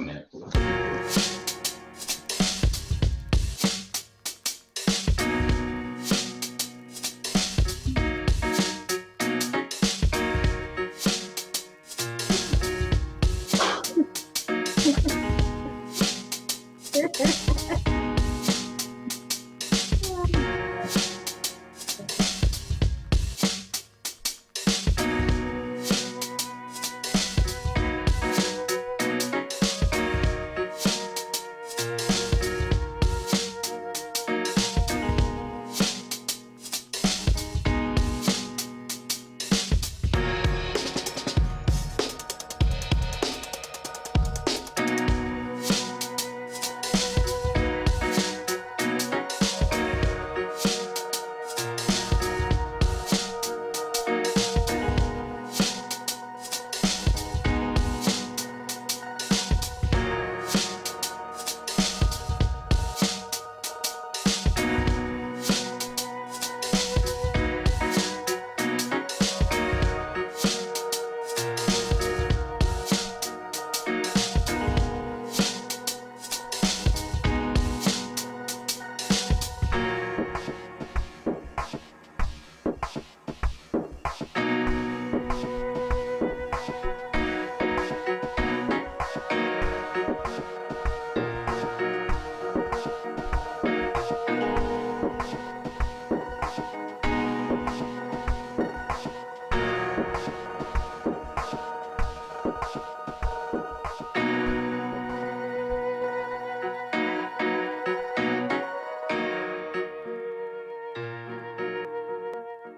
minute.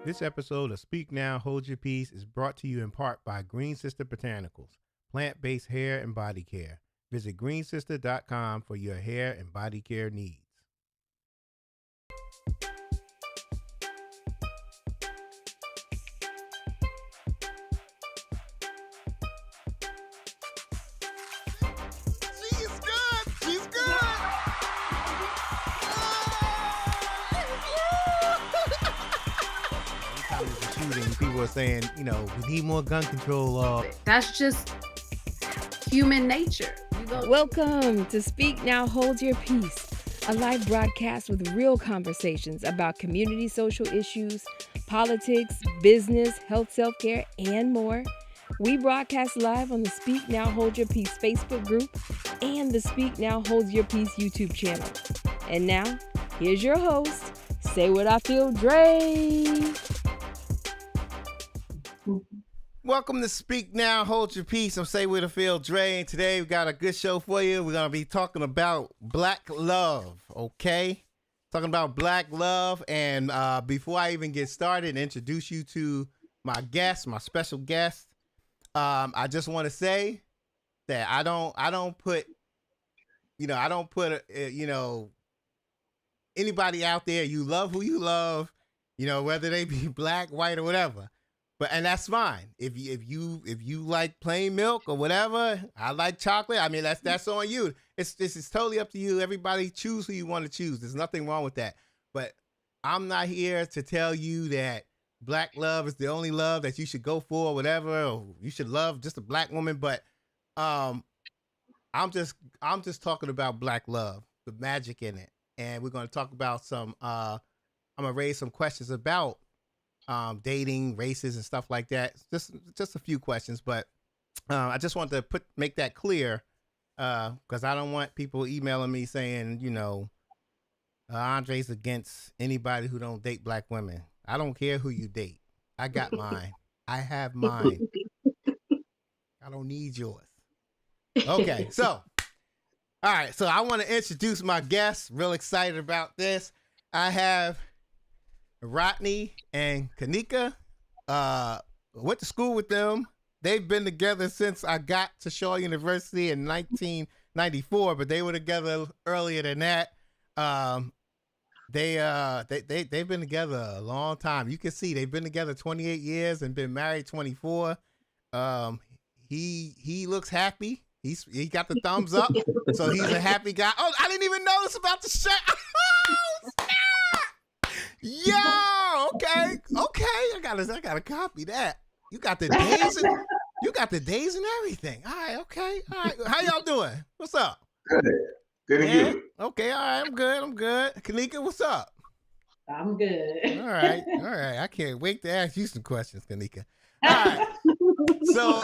This episode of Speak Now, Hold Your Peace is brought to you in part by Green Sister Botanicals, plant-based hair and body care. Visit greensister.com for your hair and body care needs. She's good. She's good. Every time there's a shooting, people are saying, we need more gun control. That's just human nature. Welcome to Speak Now, Hold Your Peace, a live broadcast with real conversations about community social issues, politics, business, health, self-care, and more. We broadcast live on the Speak Now, Hold Your Peace Facebook group and the Speak Now, Hold Your Peace YouTube channel. And now, here's your host, Say What I Feel, Dre. Welcome to Speak Now, Hold Your Peace. I'm Say What I Feel, Dre, and today we got a good show for you. We're going to be talking about Black love, okay? Talking about Black love, and before I even get started and introduce you to my guest, my special guest, I just want to say that I don't put anybody out there. You love who you love, whether they be black, white, or whatever. And that's fine. If you like plain milk or whatever, I like chocolate. I mean, that's on you. This is totally up to you. Everybody choose who you want to choose. There's nothing wrong with that. But I'm not here to tell you that black love is the only love that you should go for, or whatever, or you should love just a black woman. But I'm just talking about black love, the magic in it, and we're going to talk about some. I'm gonna raise some questions about dating, races, and stuff like that. Just a few questions, but I just want to make that clear because I don't want people emailing me saying, Andre's against anybody who don't date black women. I don't care who you date. I got mine. I have mine. I don't need yours. Okay, so all right, so I want to introduce my guests. Real excited about this. I have Rodney and Kanika. Went to school with them. They've been together since I got to Shaw University in 1994, but they were together earlier than that. They've been together a long time. You can see they've been together 28 years and been married 24. He looks happy. He got the thumbs up, so he's a happy guy. Oh, I didn't even notice about the shirt. Oh, snap! Yo, okay. I gotta copy that. You got the You got the days and everything. All right, okay. All right. How y'all doing? What's up? Good. Good and Yeah? you. Okay, all right, I'm good. I'm good. Kanika, what's up? I'm good. All right. All right. I can't wait to ask you some questions, Kanika. All right. So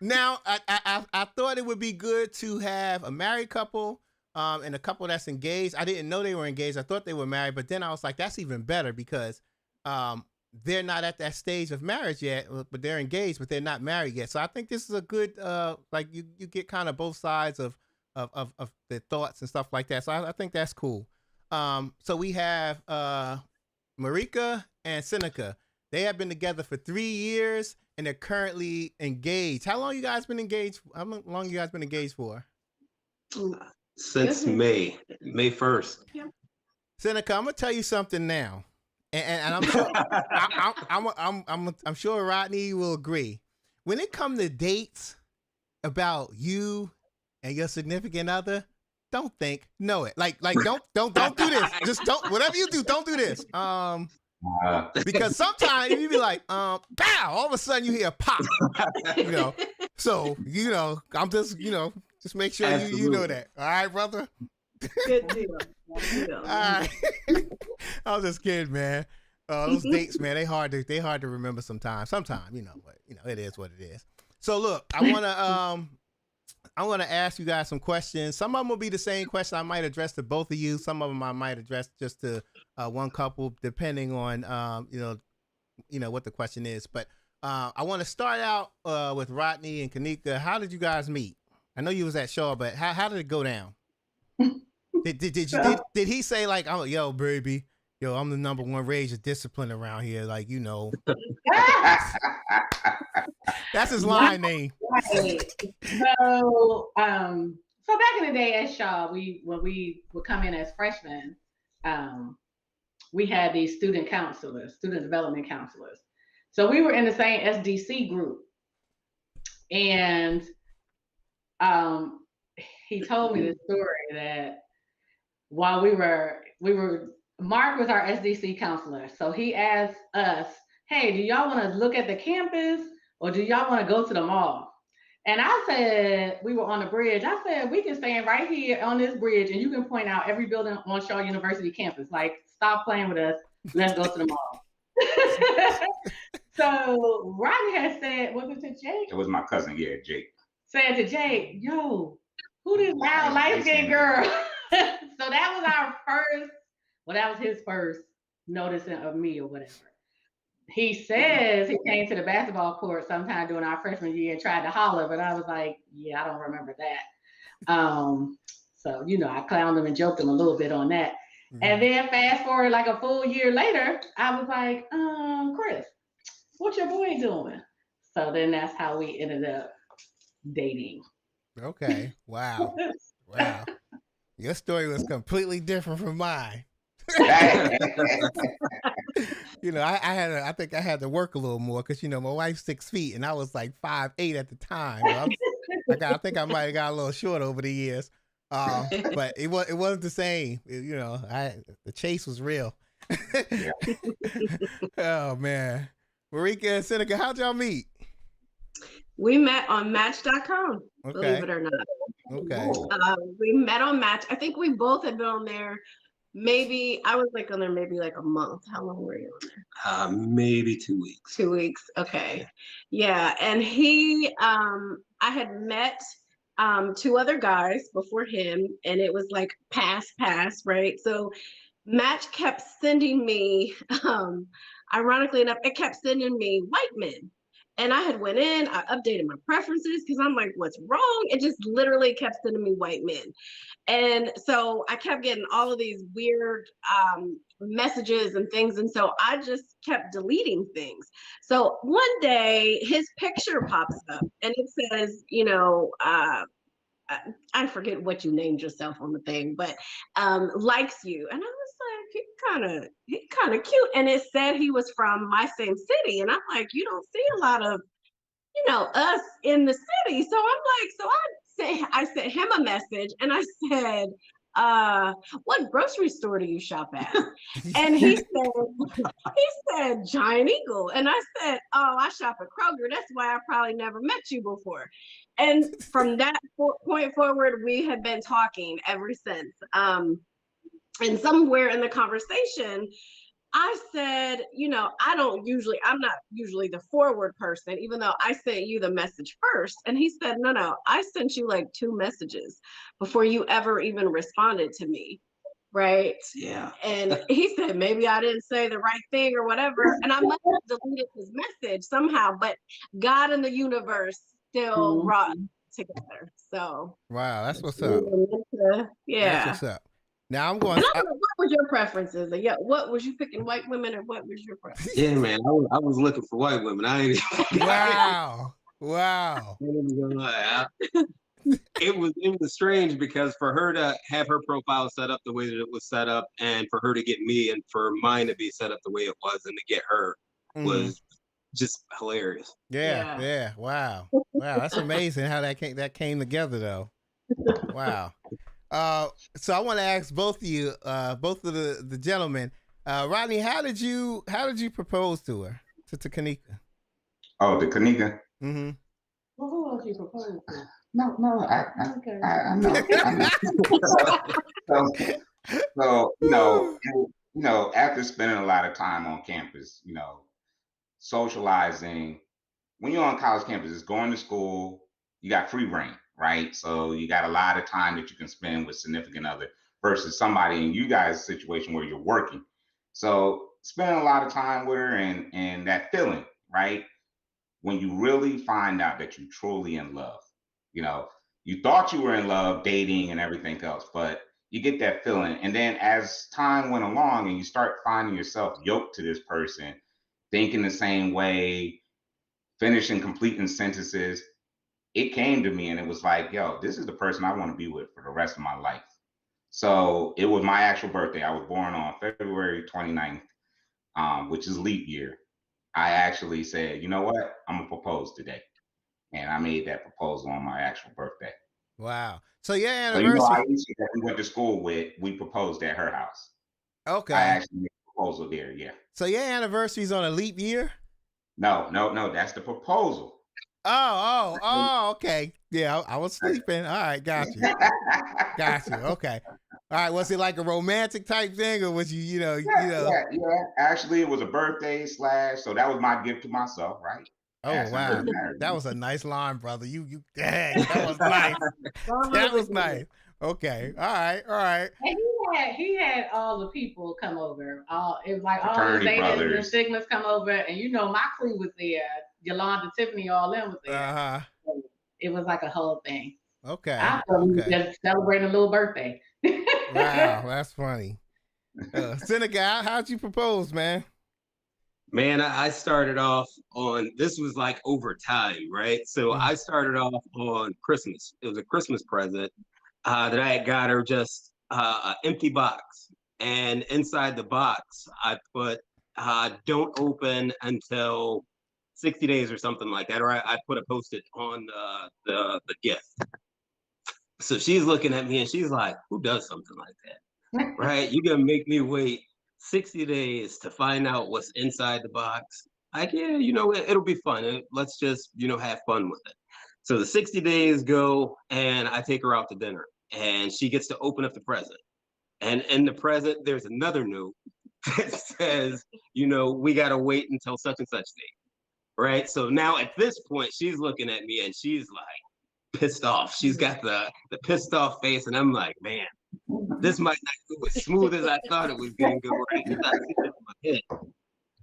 now I thought it would be good to have a married couple and a couple that's engaged. I didn't know they were engaged. I thought they were married, but then I was like, that's even better because they're not at that stage of marriage yet, but they're engaged, but they're not married yet. So I think this is a good like you get kind of both sides of the thoughts and stuff like that. So I think that's cool. So we have Marika and Seneca. They have been together for 3 years and they're currently engaged. How long you guys been engaged? How long you guys been engaged for? Since May 1st. Yeah. Seneca, I'm gonna tell you something now, and I'm sure I'm sure Rodney will agree. When it comes to dates about you and your significant other, don't think, know it. Like don't do this. Just don't. Whatever you do, don't do this. Because sometimes you be like, pow, all of a sudden you hear pop, So, I'm just, just make sure you know that. All right, brother? Good deal. All right. I was just kidding, man. Those dates, man, they hard to remember sometimes. Sometimes, but it is what it is. So look, I wanna ask you guys some questions. Some of them will be the same question I might address to both of you. Some of them I might address just to one couple, depending on what the question is. But I want to start out with Rodney and Kanika. How did you guys meet? I know you was at Shaw, but how did it go down? Did he say like, "Oh, yo, baby, yo, I'm the number one rage of discipline around here"? Like, that's his line name. Right. So back in the day at Shaw, when we would come in as freshmen, we had these student development counselors. So we were in the same SDC group, and he told me the story that while we were Mark was our SDC counselor, so he asked us, "Hey, do y'all want to look at the campus or do y'all want to go to the mall?" And I said, we were on the bridge. I said, we can stand right here on this bridge and you can point out every building on Shaw University campus. Like, stop playing with us. Let's go to the mall. So Rodney had said, was it to Jake? It was my cousin, Jake. Said to Jake, yo, who this loud light-skinned girl? So that was his first noticing of me or whatever. He says he came to the basketball court sometime during our freshman year and tried to holler, but I was like, yeah, I don't remember that. So, I clowned him and joked him a little bit on that. Mm-hmm. And then fast forward like a full year later, I was like, Chris, what your boy doing? So then that's how we ended up dating. Okay. Wow. Wow. Your story was completely different from mine. I think I had to work a little more because my wife's 6 feet and I was like 5'8" at the time. I think I might have got a little short over the years, but it wasn't the same. The chase was real. Oh man, Marika and Seneca, how'd y'all meet? We met on Match.com. Okay. Believe it or not. Okay. We met on Match. I think we both had been on there. Maybe I was on there maybe a month. How long were you on there? Maybe 2 weeks. 2 weeks. Okay. Yeah. And I had met 2 other guys before him, and it was pass, right? So Match kept sending me, ironically enough, it kept sending me white men. And I had went in, I updated my preferences because I'm like, what's wrong? It just literally kept sending me white men. And so I kept getting all of these weird messages and things. And so I just kept deleting things. So one day his picture pops up and it says, I forget what you named yourself on the thing, but likes you. And I was like, he kind of cute. And it said he was from my same city. And I'm like, you don't see a lot of, us in the city. So I'm like, I sent him a message and I said, what grocery store do you shop at? And he said Giant Eagle. And I said, oh, I shop at Kroger. That's why I probably never met you before. And from that point forward, we have been talking ever since. And somewhere in the conversation, I said, I'm not usually the forward person, even though I sent you the message first. And he said, no, I sent you like 2 messages before you ever even responded to me. Right. Yeah. And he said, maybe I didn't say the right thing or whatever. And I must have deleted his message somehow, but God and the universe still brought us together. So. Wow, that's what's up. Yeah. That's what's up. Now I'm going. What was your preferences? Yeah, what was you picking, white women, or what was your preference? Yeah, man, I was looking for white women. I ain't. Wow. It was strange because for her to have her profile set up the way that it was set up, and for her to get me, and for mine to be set up the way it was, and to get her was just hilarious. Yeah. Wow. That's amazing how that came together, though. Wow. So I want to ask both of you, both of the gentlemen, Rodney, how did you propose to her, to Kanika? Oh, to Kanika? Mm-hmm. Well, who else you proposed to? No, I know. So, after spending a lot of time on campus, socializing, when you're on college campus, it's going to school, you got free reign, right? So you got a lot of time that you can spend with significant other versus somebody in you guys' situation where you're working. So spending a lot of time with her and that feeling, right? When you really find out that you're truly in love, you thought you were in love, dating and everything else, but you get that feeling. And then as time went along and you start finding yourself yoked to this person, thinking the same way, finishing, completing sentences, it came to me and it was like, yo, this is the person I want to be with for the rest of my life. So it was my actual birthday. I was born on February 29th, which is leap year. I actually said, you know what? I'm going to propose today. And I made that proposal on my actual birthday. Wow. So your So, anniversary. Aisha that we went to school with, we proposed at her house. Okay. I actually made a proposal there, yeah. So your anniversary's on a leap year? No. That's the proposal. Oh, okay. Yeah, I was sleeping. All right, got you. Okay. All right, was it like a romantic type thing, or was you know? Yeah. Actually, it was a birthday / so that was my gift to myself, right? Oh, wow. That was a nice line, brother. Dang, that was nice. That was nice. Okay. All right. And he had all the people come over. It was like all the Fraternity Zetas and the brothers. Sigmas come over, and my crew was there. Yolanda, Tiffany, all them was there. So it was like a whole thing. Okay. I thought we were just celebrating a little birthday. Wow, that's funny. Seneca, how'd you propose, man? Man, I started off on, this was like over time, right? So I started off on Christmas. It was a Christmas present that I had got her, just an empty box. And inside the box, I put, don't open until 60 days or something like that. Or I put a Post-it on the gift. So she's looking at me and she's like, who does something like that? Right? You're going to make me wait 60 days to find out what's inside the box. Like, yeah, it'll be fun. Let's just, have fun with it. So the 60 days go and I take her out to dinner and she gets to open up the present. And in the present, there's another note that says, we got to wait until such and such date. Right? So now at this point, she's looking at me and she's like pissed off. She's got the pissed off face. And I'm like, man, this might not go as smooth as I thought it was going to go. Right? I see this in my head.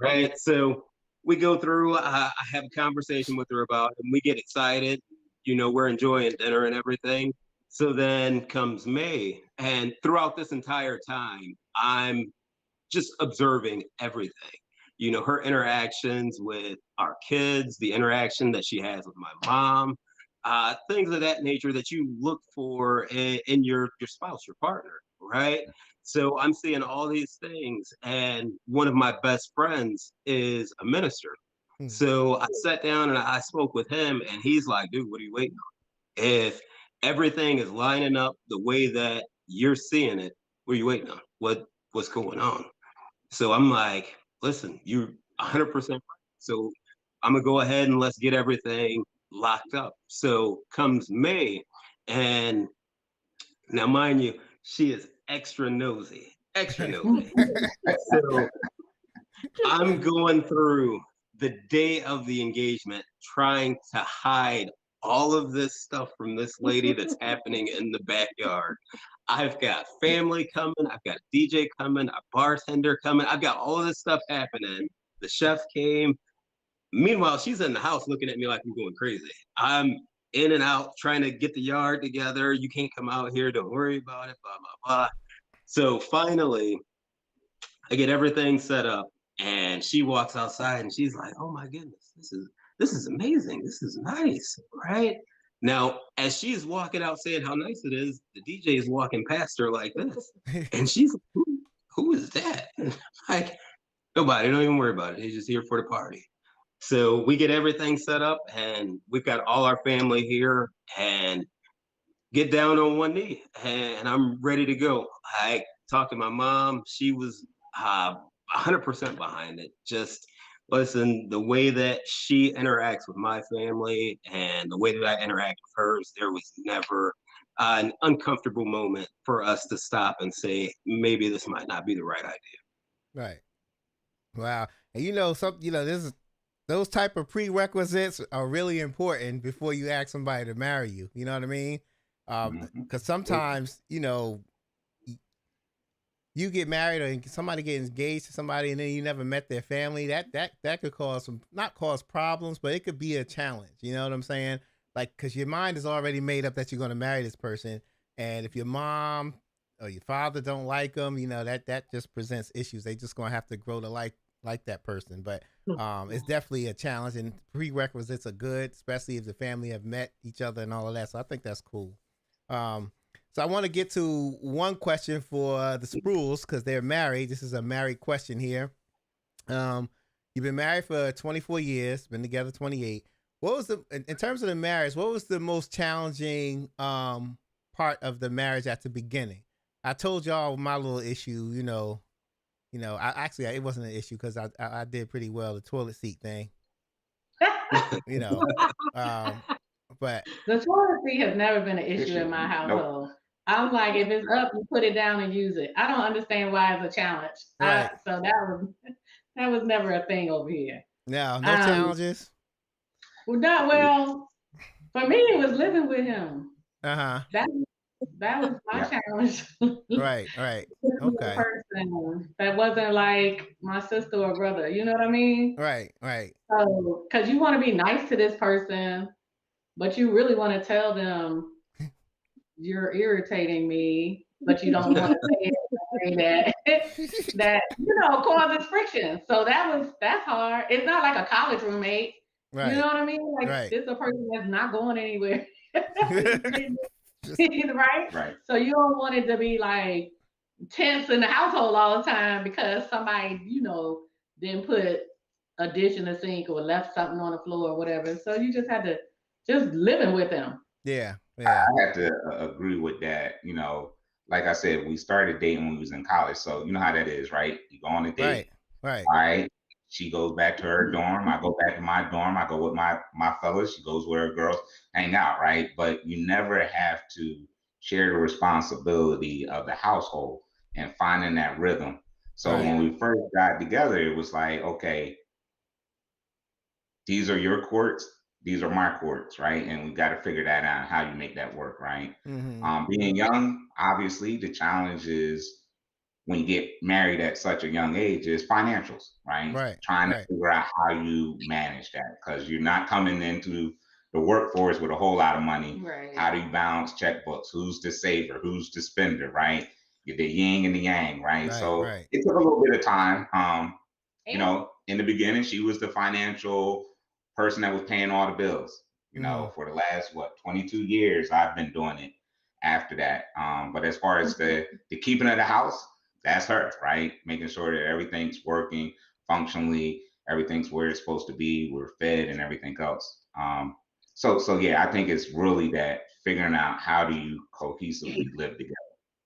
Right? So we go through, I have a conversation with her about it, and we get excited. We're enjoying dinner and everything. So then comes May. And throughout this entire time, I'm just observing everything. Her interactions with our kids, the interaction that she has with my mom, things of that nature that you look for in your spouse, your partner, right? So I'm seeing all these things, and one of my best friends is a minister. So I sat down and I spoke with him, and he's like, dude, what are you waiting on? If everything is lining up the way that you're seeing it. What are you waiting on? What's going on? So I'm like, listen, you're 100% right. So I'm gonna go ahead and let's get everything locked up. So comes May, and now mind you, she is extra nosy, extra nosy. So I'm going through the day of the engagement trying to hide all of this stuff from this lady that's happening in the backyard. I've got family coming, I've got a DJ coming, a bartender coming, I've got all of this stuff happening. The chef came. Meanwhile, she's in the house looking at me like I'm going crazy. I'm in and out trying to get the yard together. You can't come out here, don't worry about it, blah, blah, blah. So finally, I get everything set up, and she walks outside and she's like, "Oh my goodness, this is amazing. This is nice, right?" Now, as she's walking out saying how nice it is, the DJ is walking past her like this, and she's like, who is that? Like, nobody. Don't even worry about it. He's just here for the party. So we get everything set up, and we've got all our family here, and get down on one knee, and I'm ready to go. I talked to my mom. She was 100% behind it. Just listen, the way that she interacts with my family and the way that I interact with hers, there was never an uncomfortable moment for us to stop and say, maybe this might not be the right idea. Right. Wow. And those type of prerequisites are really important before you ask somebody to marry you. You know what I mean? Because sometimes, you get married or somebody gets engaged to somebody and then you never met their family. That could cause not cause problems, but it could be a challenge. You know what I'm saying? Like, because your mind is already made up that you're going to marry this person. And if your mom or your father don't like them, that just presents issues. They just going to have to grow to like that person. But it's definitely a challenge, and prerequisites are good, especially if the family have met each other and all of that. So I think that's cool. So I want to get to one question for the Sprules because they're married. This is a married question here. You've been married for 24 years, been together 28. What was in terms of the marriage, what was the most challenging part of the marriage at the beginning? I told y'all my little issue, it wasn't an issue because I did pretty well, the toilet seat thing. But the toilet seat has never been an issue in my household. Nope. I'm like, if it's up, you put it down and use it. I don't understand why it's a challenge. Right. So that was never a thing over here. No challenges. Well, for me, it was living with him. Uh-huh. That was my challenge. Right. Okay. Person that wasn't like my sister or brother. You know what I mean? Right. So, because you want to be nice to this person, but you really want to tell them you're irritating me, but you don't want to say it that causes friction. So that's hard. It's not like a college roommate. Right. You know what I mean? Like it's a person that's not going anywhere. Right? So you don't want it to be like tense in the household all the time because somebody, didn't put a dish in the sink or left something on the floor or whatever. So you just had to living with them. Yeah. I have to agree with that. Like I said, we started dating when we was in college. So you know how that is, right? You go on a date. Right. All right. She goes back to her dorm. I go back to my dorm. I go with my fellas. She goes where her girls hang out, right? But you never have to share the responsibility of the household and finding that rhythm. So when we first got together, it was like, okay, these are your courts, these are my courts, right? And we got to figure that out, how you make that work, right? Mm-hmm. Being young, obviously, the challenge is when you get married at such a young age is financials, right? Trying to figure out how you manage that because you're not coming into the workforce with a whole lot of money. Right. How do you balance checkbooks? Who's the saver? Who's the spender, right? You're the yin and the yang, right? So it took a little bit of time. In the beginning, she was the financial person that was paying all the bills. For the last 22 years, I've been doing it after that. But as far as the keeping of the house, that's her, right? Making sure that everything's working functionally, everything's where it's supposed to be, we're fed and everything else. So I think it's really that figuring out how do you cohesively live together.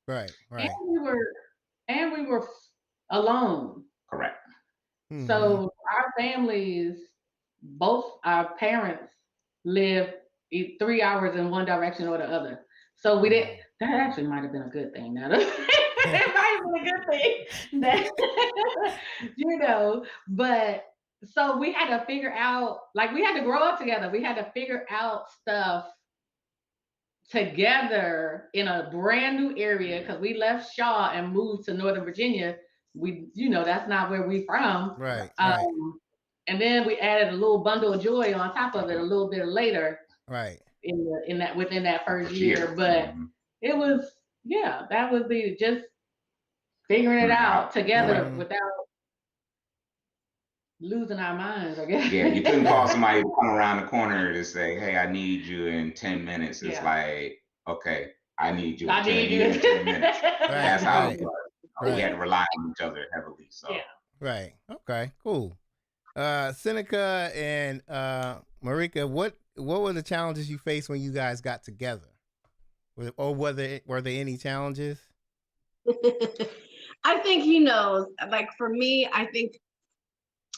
Right. And Right. we were alone. Correct. Mhm. So our families, both our parents live 3 hours in one direction or the other. So we didn't. That actually might have been a good thing. Now, it might have been a good thing that But so we had to figure out, like, we had to grow up together. We had to figure out stuff together in a brand new area because we left Shaw and moved to Northern Virginia. That's not where we from. Right. Right. And then we added a little bundle of joy on top of it a little bit later Right. within that first year. But it was, that was just figuring it out together without losing our minds, I guess. Yeah, you couldn't call somebody to come around the corner to say, "Hey, I need you in 10 minutes." It's like, okay, I need you in 10 minutes. That's how it was. We had to rely on each other heavily. So Right. Okay. Cool. Seneca and Marika, what were the challenges you faced when you guys got together, or were there any challenges? I think like for me, I think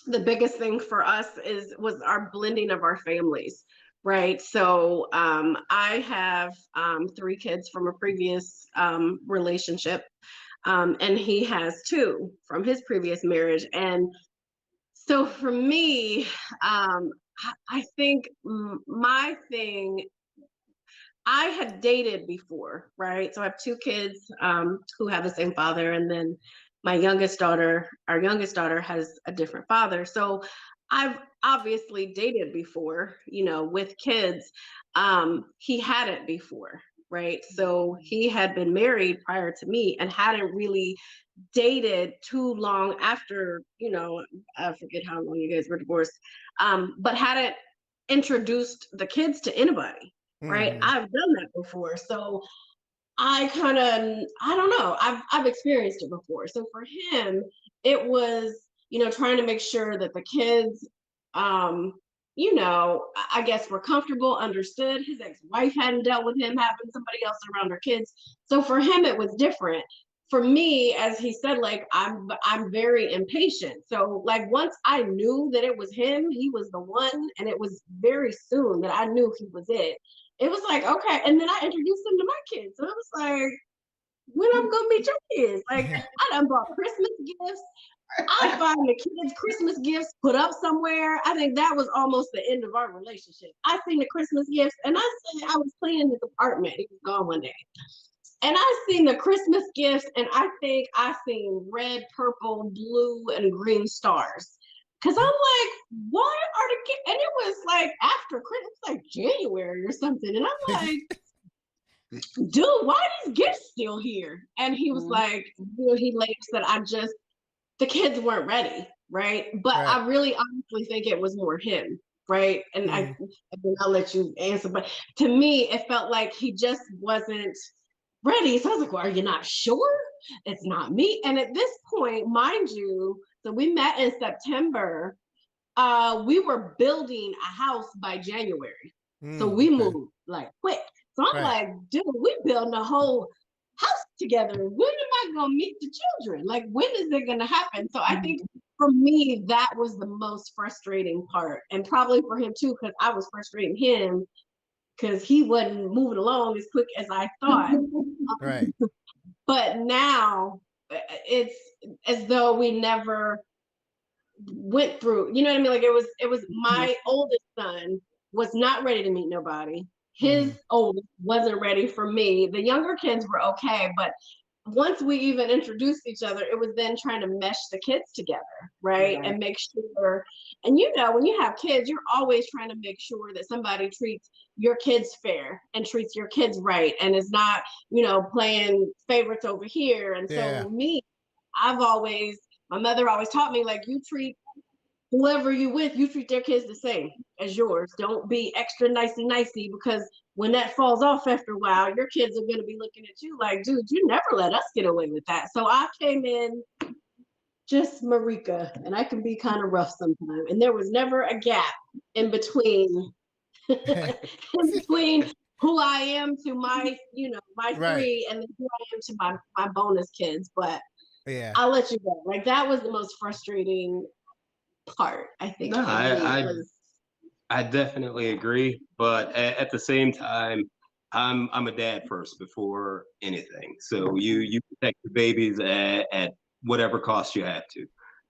the biggest thing for us was our blending of our families, right? So I have 3 kids from a previous relationship, and he has 2 from his previous marriage. And so for me, I think my thing, I had dated before, right? So I have 2 kids who have the same father, and then our youngest daughter has a different father. So I've obviously dated before, with kids. He hadn't before, right? So he had been married prior to me and hadn't really dated too long after, I forget how long you guys were divorced, but hadn't introduced the kids to anybody. Right. I've done that before. So I don't know. I've experienced it before. So for him, it was, trying to make sure that the kids, I guess were comfortable, understood. His ex-wife hadn't dealt with him having somebody else around her kids. So for him, it was different. For me, as he said, like, I'm very impatient. So like once I knew that it was him, he was the one, and it was very soon that I knew he was it. It was like, okay. And then I introduced him to my kids. So it was like, when I'm gonna meet your kids? Like, I done bought Christmas gifts. I find the kids' Christmas gifts put up somewhere. I think that was almost the end of our relationship. I seen the Christmas gifts, and I said I was cleaning his apartment. He was gone one day. And I seen the Christmas gifts, and I think I seen red, purple, blue, and green stars. Cause I'm like, why are the kids? And it was like after Christmas, like January or something. And I'm like, dude, why are these gifts still here? And he was like, he later said, the kids weren't ready, right? But I really honestly think it was more him, right? And I'll let you answer. But to me, it felt like he just wasn't ready. So I was like, well, are you not sure? It's not me. And at this point, mind you, so we met in September. We were building a house by January. So we moved like quick. So I'm like, dude, we building a whole house together. When am I gonna meet the children? Like, when is it gonna happen? So I think for me, that was the most frustrating part. And probably for him too, because I was frustrating him because he wasn't moving along as quick as I thought. Right. But now it's as though we never went through, you know what I mean? Like it was my oldest son was not ready to meet nobody. His oldest wasn't ready for me. The younger kids were okay, but once we even introduced each other, it was then trying to mesh the kids together, right? And make sure, and when you have kids, you're always trying to make sure that somebody treats your kids fair and treats your kids right and is not, playing favorites over here. And so me, my mother always taught me, like, you treat whoever you with, you treat their kids the same as yours. Don't be extra nicey because when that falls off after a while, your kids are going to be looking at you like, dude, you never let us get away with that. So I came in just Marika, and I can be kind of rough sometimes. And there was never a gap in between who I am to my, my Right. three, and then who I am to my bonus kids. But Yeah. I'll let you go. Like that was the most frustrating part, I think, No, for me. I Was I definitely agree, but at the same time, I'm a dad first before anything. So you protect the babies at whatever cost you have to,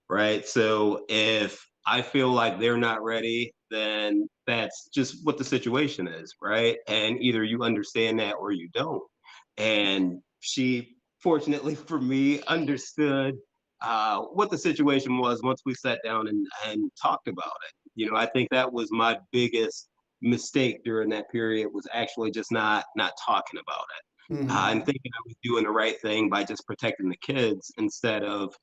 right? So if I feel like they're not ready, then that's just what the situation is, right? And either you understand that or you don't. And she, fortunately for me, understood what the situation was once we sat down and talked about it. I think that was my biggest mistake during that period was actually just not talking about it Mm-hmm. and thinking I was doing the right thing by just protecting the kids instead of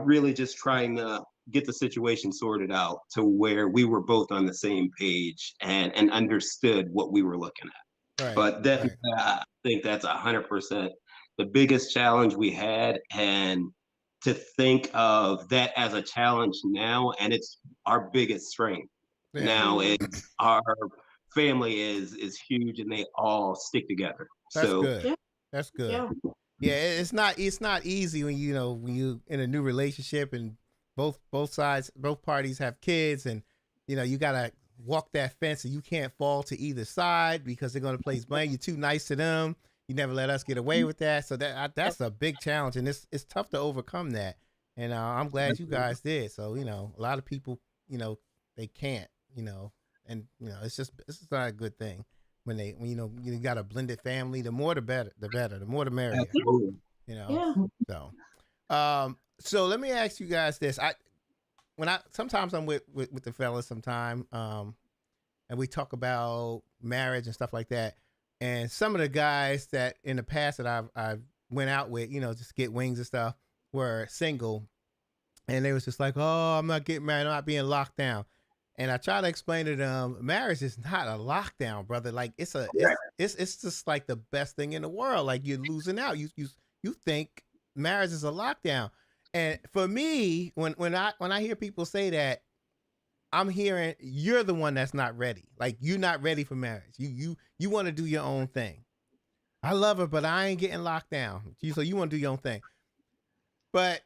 really just trying to get the situation sorted out to where we were both on the same page and understood what we were looking at. Right. But definitely, Right. I think that's 100% the biggest challenge we had, and to think of that as a challenge now, and it's our biggest strength Yeah. now is our family is huge and they all stick together. That's So good. yeah, That's good. yeah. Yeah, it's not easy when when you in a new relationship and both parties have kids, and you gotta walk that fence, and you can't fall to either side because they're gonna place blame. You're too nice to them. You never let us get away with that. So that's a big challenge, and it's tough to overcome that. And I'm glad you guys did. So a lot of people they can't and it's just not a good thing when you got a blended family. The more the better, the more the merrier. absolutely. You know. Yeah. So let me ask you guys this. I sometimes I'm with the fellas sometime, and we talk about marriage and stuff like that. And some of the guys that in the past that I've went out with, just get wings and stuff, were single, and they was just like, "Oh, I'm not getting married. I'm not being locked down." And I try to explain to them, marriage is not a lockdown, brother. Like it's just like the best thing in the world. Like you're losing out. You think marriage is a lockdown, and for me, when I hear people say that, I'm hearing you're the one that's not ready. Like you're not ready for marriage. You want to do your own thing. I love her, but I ain't getting locked down. So you want to do your own thing. But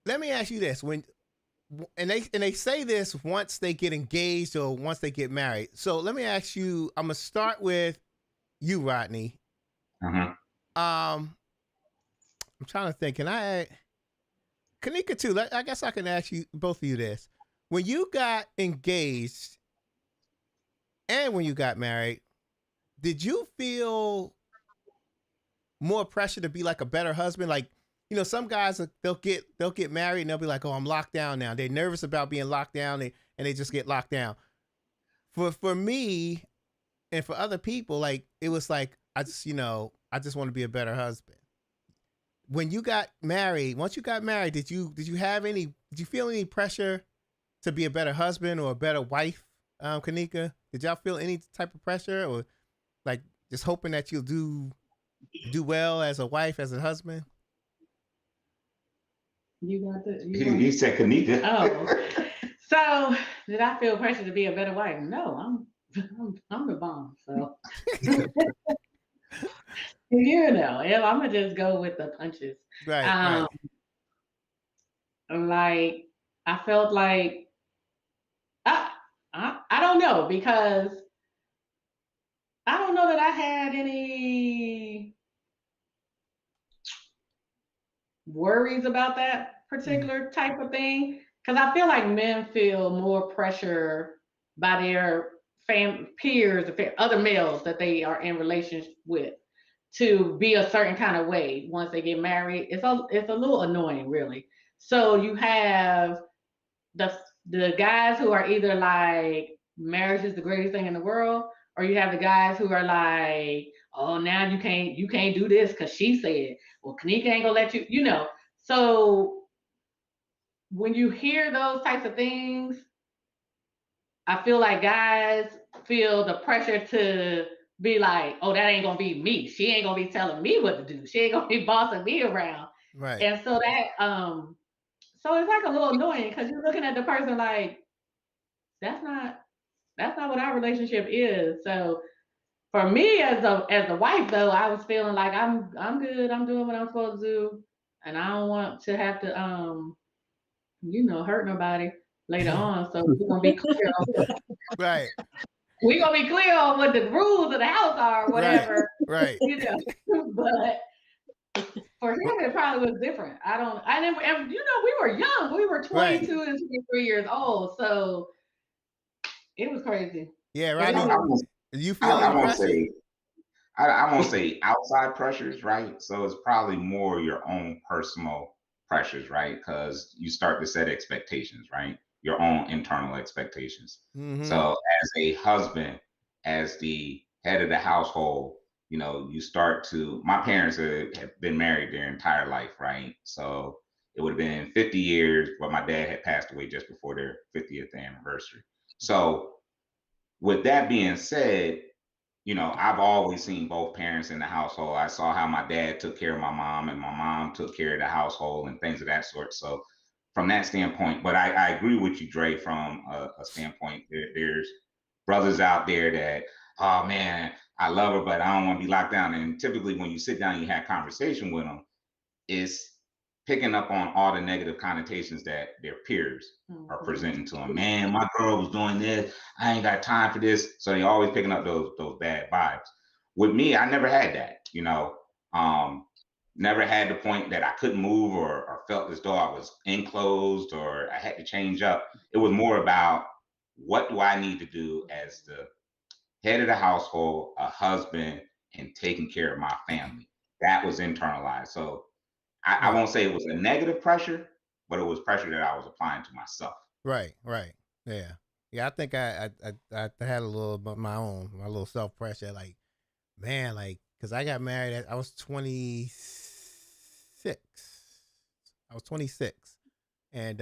let me ask you this: and they say this once they get engaged or once they get married. So let me ask you. I'm gonna start with you, Rodney. Uh-huh. I'm trying to think. Can I, Kanika too? I guess I can ask you both of you this: when you got engaged and when you got married, did you feel more pressure to be like a better husband? Like, some guys they'll get married and they'll be like, "Oh, I'm locked down now." They're nervous about being locked down, and they just get locked down. For me and for other people, like it was like I just want to be a better husband. When you got married, once you got married, did you feel any pressure to be a better husband or a better wife, Kanika? Did y'all feel any type of pressure, or like just hoping that you'll do well as a wife, as a husband? You got the He said Kanika. Oh. So did I feel pressure to be a better wife? No, I'm the bomb. So if I'm gonna just go with the punches. Right. Like I felt like I don't know, because I don't know that I had any worries about that particular type of thing, because I feel like men feel more pressure by their peers, other males that they are in relationship with, to be a certain kind of way once they get married. It's a little annoying, really. So you have the guys who are either like, marriage is the greatest thing in the world, or you have the guys who are like, oh, now you can't do this because she said, well, Kanika ain't gonna let you. So when you hear those types of things, I feel like guys feel the pressure to be like, oh, that ain't gonna be me. She ain't gonna be telling me what to do. She ain't gonna be bossing me around. Right. And so so it's like a little annoying, because you're looking at the person like, that's not what our relationship is. So for me as a wife though, I was feeling like I'm good. I'm doing what I'm supposed to do, and I don't want to have to hurt nobody later on. So we're gonna be clear on Right. we're gonna be clear on what the rules of the house are, or whatever. Right. But for him, it probably was different. I never, and, we were young. We were 22 and 23 years old, so it was crazy. Yeah, But right. You feel I any won't pressure? say I won't say outside pressures, right? So it's probably more your own personal pressures, right? Because you start to set expectations, right? Your own internal expectations. Mm-hmm. So as a husband, as the head of the household, you start to. My parents have been married their entire life, right? So it would have been 50 years, but my dad had passed away just before their 50th anniversary. So with that being said, I've always seen both parents in the household. I saw how my dad took care of my mom and my mom took care of the household and things of that sort. So from that standpoint, but I agree with you, Dre, from a standpoint, there's brothers out there that, oh man, I love her, but I don't want to be locked down. And typically when you sit down and you have conversation with them, it's picking up on all the negative connotations that their peers are presenting to them. Man, my girl was doing this. I ain't got time for this. So they always picking up those bad vibes. With me, I never had that. Never had the point that I couldn't move or felt as though I was enclosed or I had to change up. It was more about what do I need to do as the head of the household, a husband, and taking care of my family. That was internalized. So I won't say it was a negative pressure, but it was pressure that I was applying to myself. Right. Yeah. I think I had a little of my little self pressure. Like, man, because I got married I was 26. I was 26, and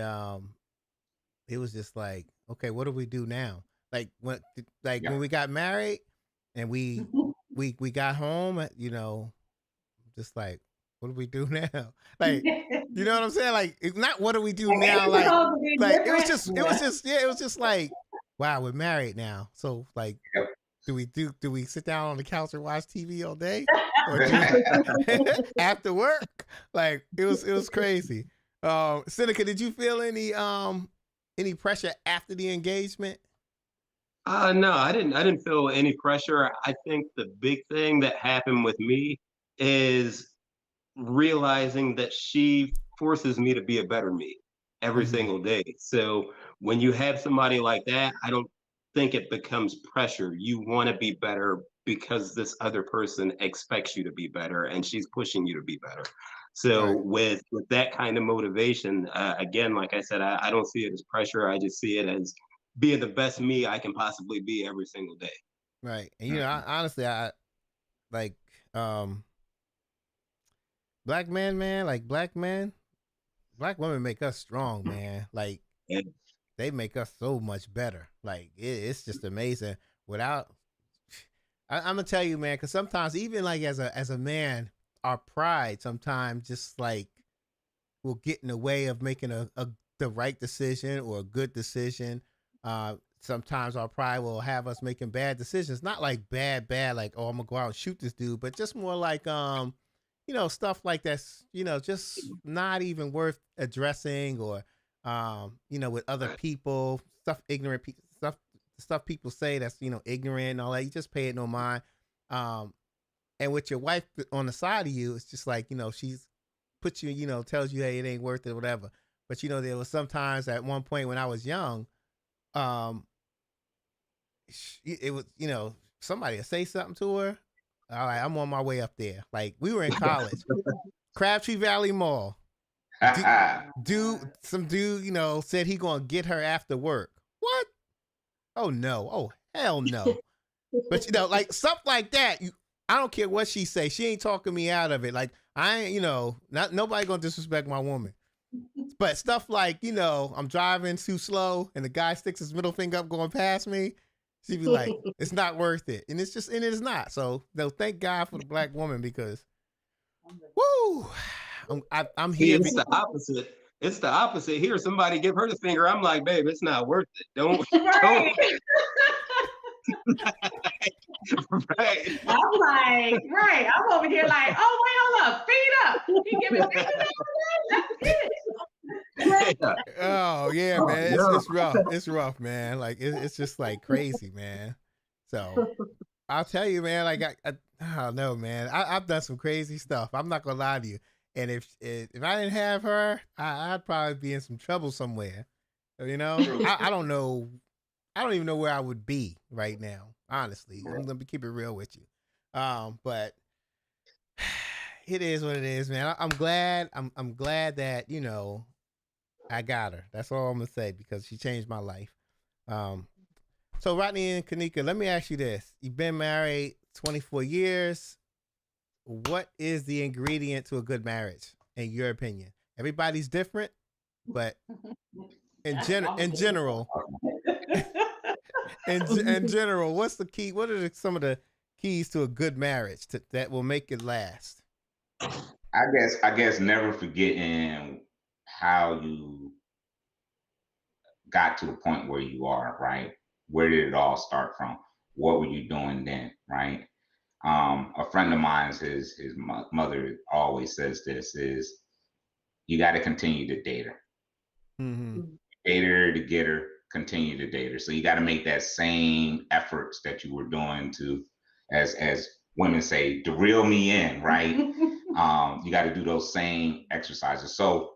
it was just like, okay, what do we do now? Like when we got married, and we got home, just like, what do we do now? Like, you know what I'm saying? Like, it's not what do we do now? Like it was just like, wow, we're married now. So like, do we sit down on the couch and watch TV all day, or after work? Like, it was crazy. Seneca, did you feel any pressure after the engagement? No, I didn't feel any pressure. I think the big thing that happened with me is realizing that she forces me to be a better me every single day. So when you have somebody like that, I don't think it becomes pressure. You want to be better because this other person expects you to be better, and she's pushing you to be better. So with that kind of motivation, again, like I said, I don't see it as pressure. I just see it as being the best me I can possibly be every single day. Right. And honestly, I like black men, man, like black women make us strong, man. Like, they make us so much better. Like, it's just amazing. I'm gonna tell you, man, because sometimes even like as a man, our pride sometimes just like will get in the way of making the right decision or a good decision. Sometimes our pride will have us making bad decisions. Not like bad, like, oh, I'm gonna go out and shoot this dude, but just more like stuff like that's, just not even worth addressing, or, with other people, ignorant people, stuff people say that's, ignorant and all that. You just pay it no mind. And with your wife on the side of you, it's just like, she's puts you, tells you, hey, it ain't worth it, whatever. But, there was sometimes at one point when I was young, it was, somebody would say something to her. All right, I'm on my way up there. Like, we were in college, Crabtree Valley Mall. Dude, said he gonna get her after work. What? Oh no! Oh hell no! But like stuff like that. I don't care what she say. She ain't talking me out of it. Like, I ain't, not nobody gonna disrespect my woman. But stuff like, I'm driving too slow and the guy sticks his middle finger up going past me. She'd be like, it's not worth it. And it is not. So thank God for the black woman, because woo, I'm here. It's the opposite. It's the opposite here. Somebody give her the finger. I'm like, babe, it's not worth it. Don't. Right. I'm like, right. I'm over here like, oh, wait, hold up. Feet up. He give me $50. Let's get it. Yeah. Oh yeah, Oh, man. no. It's rough. It's rough, man. Like it's just like crazy, man. So I'll tell you, man. Like I don't know, man. I've done some crazy stuff. I'm not gonna lie to you. And if I didn't have her, I'd probably be in some trouble somewhere. You know, I don't know. I don't even know where I would be right now. Honestly, I'm gonna keep it real with you. But it is what it is, man. I'm glad. I'm glad that I got her. That's all I'm gonna say because she changed my life. So Rodney and Kanika, let me ask you this: you've been married 24 years. What is the ingredient to a good marriage, in your opinion? Everybody's different, but in general, what's the key? What are some of the keys to a good marriage that will make it last? I guess never forgetting how you got to the point where you are, right? Where did it all start from? What were you doing then, right? A friend of mine's, his mother always says this is you got to continue to date her. Mm-hmm. Date her to get her, continue to date her. So you got to make that same efforts that you were doing to, as women say, to reel me in, right? You got to do those same exercises. So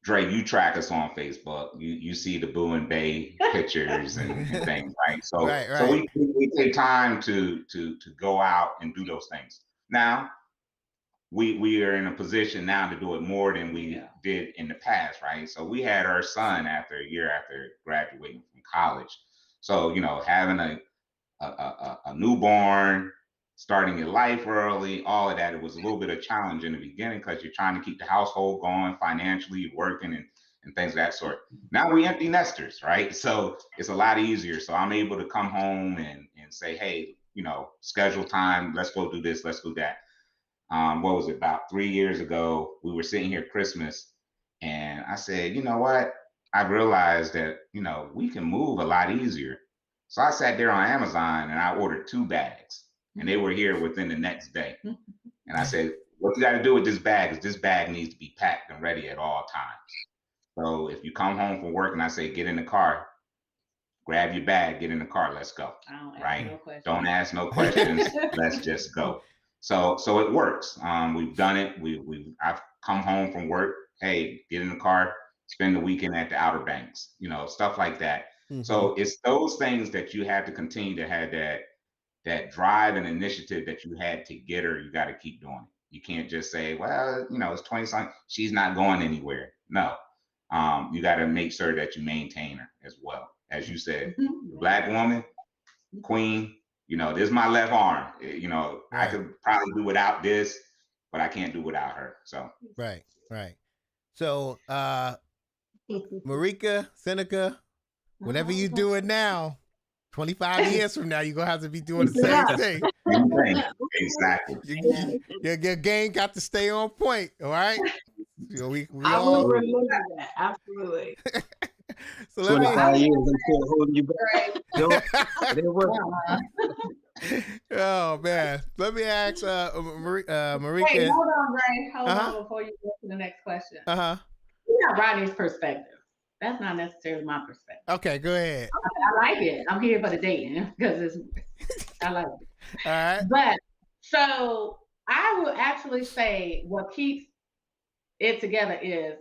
Dre, you track us on Facebook. You see the Boo and Bay pictures and things, right? So Right. so we take time to go out and do those things. Now we are in a position now to do it more than we did in the past, right? So we had our son after a year after graduating from college. So having a newborn, starting your life early, all of that. It was a little bit of challenge in the beginning because you're trying to keep the household going financially, working and things of that sort. Now we empty nesters, right? So it's a lot easier. So I'm able to come home and say, hey, schedule time. Let's go do this. Let's do that. What was it, about 3 years ago? We were sitting here Christmas, and I said, you know what? I realized that we can move a lot easier. So I sat there on Amazon and I ordered 2 bags, and they were here within the next day. And I said, what you got to do with this bag is this bag needs to be packed and ready at all times. So if you come home from work and I say, get in the car, grab your bag, get in the car, let's go. Right? Don't ask no questions. Let's just go. So it works. We've done it. I've come home from work. Hey, get in the car, spend the weekend at the Outer Banks. Stuff like that. Mm-hmm. So it's those things that you have to continue to have that drive and initiative that you had to get her. You got to keep doing it. You can't just say, well, it's 20 something. She's not going anywhere. No. You got to make sure that you maintain her as well. As you said, the Black woman, queen. This is my left arm. Right. I could probably do without this, but I can't do without her. So right. So Marika, Seneca, whatever you doing now, 25 years from now, you're gonna have to be doing the same thing. Exactly. Your game got to stay on point. All right. I will remember that. Absolutely. So let 25 years, I'm still holding you back. It didn't work. Oh man, let me ask Marika. Wait, hold on, Ray. Hold on before you go to the next question. You got Rodney's perspective. That's not necessarily my perspective. Okay, go ahead. I like it. I'm here for the dating because I like it. All right. But so I would actually say what keeps it together is,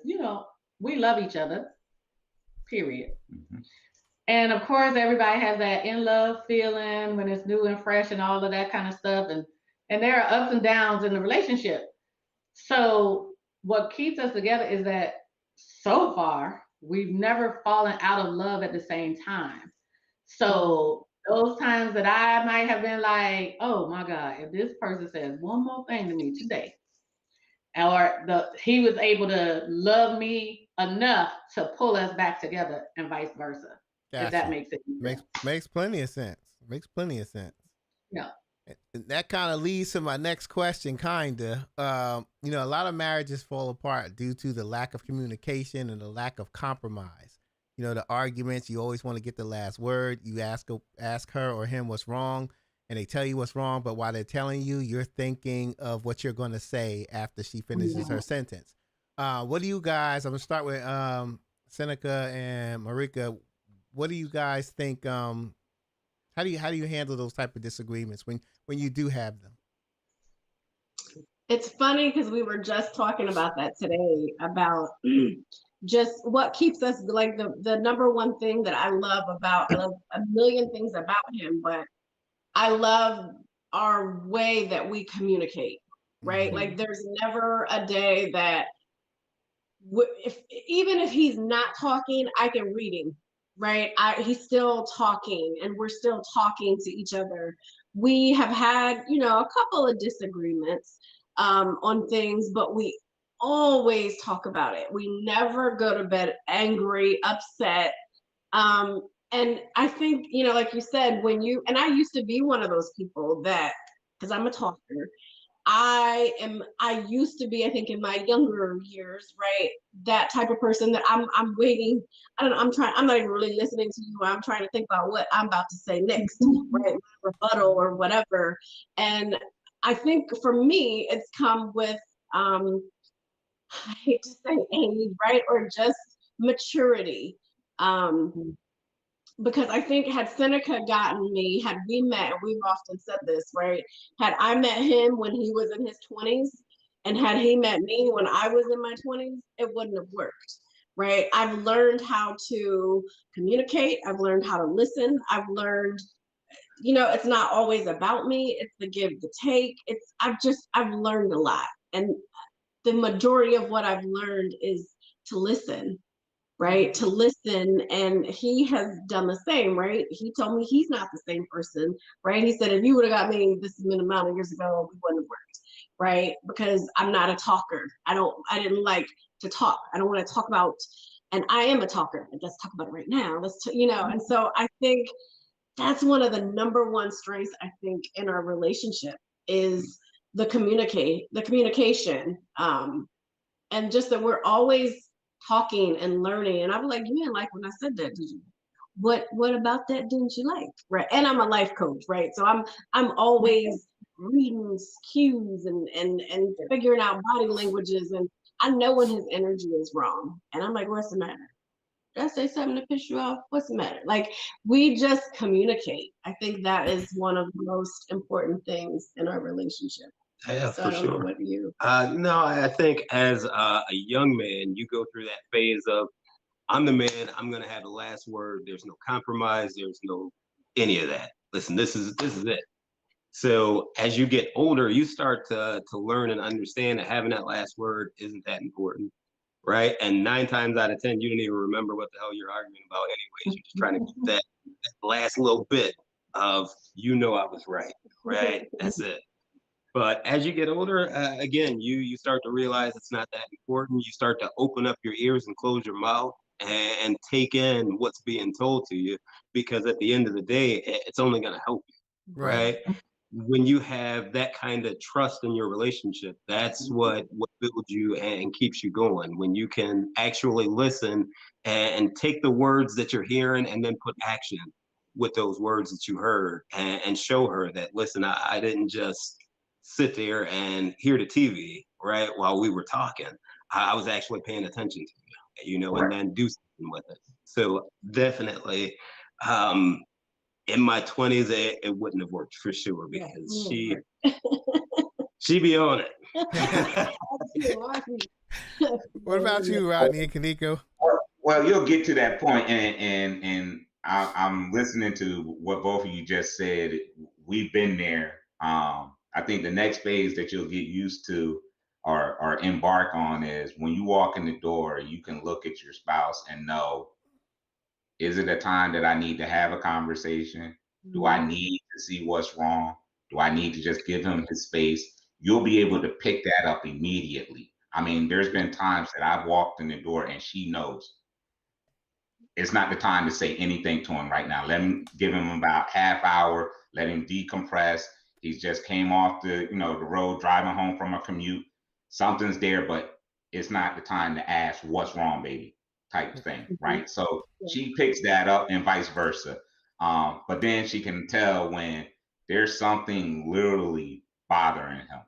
we love each other. Period. Mm-hmm. And of course, everybody has that in love feeling when it's new and fresh and all of that kind of stuff. And there are ups and downs in the relationship. So what keeps us together is that so far, we've never fallen out of love at the same time. So those times that I might have been like, oh my God, if this person says one more thing to me today, or he was able to love me enough to pull us back together and vice versa. Gotcha. If that makes sense. Makes plenty of sense. Makes plenty of sense. Yeah. And that kind of leads to my next question, kinda. A lot of marriages fall apart due to the lack of communication and the lack of compromise. The arguments, you always want to get the last word. You ask her or him what's wrong, and they tell you what's wrong, but while they're telling you, you're thinking of what you're going to say after she finishes her sentence. What do you guys? I'm gonna start with Seneca and Marika. What do you guys think? How do you handle those type of disagreements when you do have them? It's funny because we were just talking about that today, about just what keeps us, like, the number one thing that I love a million things about him, but I love our way that we communicate, right? Mhm. Like, there's never a day that even if he's not talking, I can read him, right? He's still talking, and we're still talking to each other. We have had, a couple of disagreements on things, but we always talk about it. We never go to bed angry, upset. And I think, like you said, and I used to be one of those people that, because I'm a talker, I used to be, I think, in my younger years, right? That type of person that I'm waiting. I don't know, I'm not even really listening to you. I'm trying to think about what I'm about to say next, right? Rebuttal or whatever. And I think for me, it's come with, I hate to say age, right? Or just maturity. Because I think had Seneca gotten me, had we met, we've often said this, right? Had I met him when he was in his 20s, and had he met me when I was in my 20s, it wouldn't have worked, right? I've learned how to communicate. I've learned how to listen. I've learned, it's not always about me. It's the give, the take. I've learned a lot. And the majority of what I've learned is to listen, right? To listen. And he has done the same, right? He told me he's not the same person, right? He said, if you would have got me this amount of years ago, we wouldn't have worked, right? Because I'm not a talker. I didn't like to talk. I don't want to talk about, and I am a talker. Let's talk about it right now. And so I think that's one of the number one strengths, I think, in our relationship is the communication. And just that we're always talking and learning. And I'm like, you didn't like when I said that, did you? What about that didn't you like? Right. And I'm a life coach, right? So I'm always reading cues and figuring out body languages. And I know when his energy is wrong. And I'm like, what's the matter? Did I say something to piss you off? What's the matter? Like, we just communicate. I think that is one of the most important things in our relationship. Yeah, So for I don't know sure. what you. No, I think as a young man, you go through that phase of, I'm the man, I'm gonna have the last word. There's no compromise, there's no any of that. Listen, this is it. So as you get older, you start to learn and understand that having that last word isn't that important, right? And 9 times out of 10, you don't even remember what the hell you're arguing about anyways. You're just trying to keep that last little bit of, I was right? That's it. But as you get older, again, you start to realize it's not that important. You start to open up your ears and close your mouth and take in what's being told to you, because at the end of the day, it's only going to help you, Right. right? When you have that kind of trust in your relationship, that's what builds you and keeps you going. When you can actually listen and take the words that you're hearing and then put action with those words that you heard, and show her that, listen, I didn't just sit there and hear the TV, right, while we were talking. I was actually paying attention to you, and then do something with it. So definitely, in my 20s, it wouldn't have worked for sure, because she be on it. What about you, Rodney and Kanika? Well, you'll get to that point, and I'm listening to what both of you just said. We've been there. I think the next phase that you'll get used to or embark on is when you walk in the door, you can look at your spouse and know, is it a time that I need to have a conversation? Do I need to see what's wrong? Do I need to just give him his space? You'll be able to pick that up immediately. I mean, there's been times that I've walked in the door and she knows it's not the time to say anything to him right now. Let him, give him about half hour, let him decompress. He's just came off the road, driving home from a commute. Something's there, but it's not the time to ask what's wrong, baby, type thing, right? So she picks that up and vice versa. But then she can tell when there's something literally bothering him,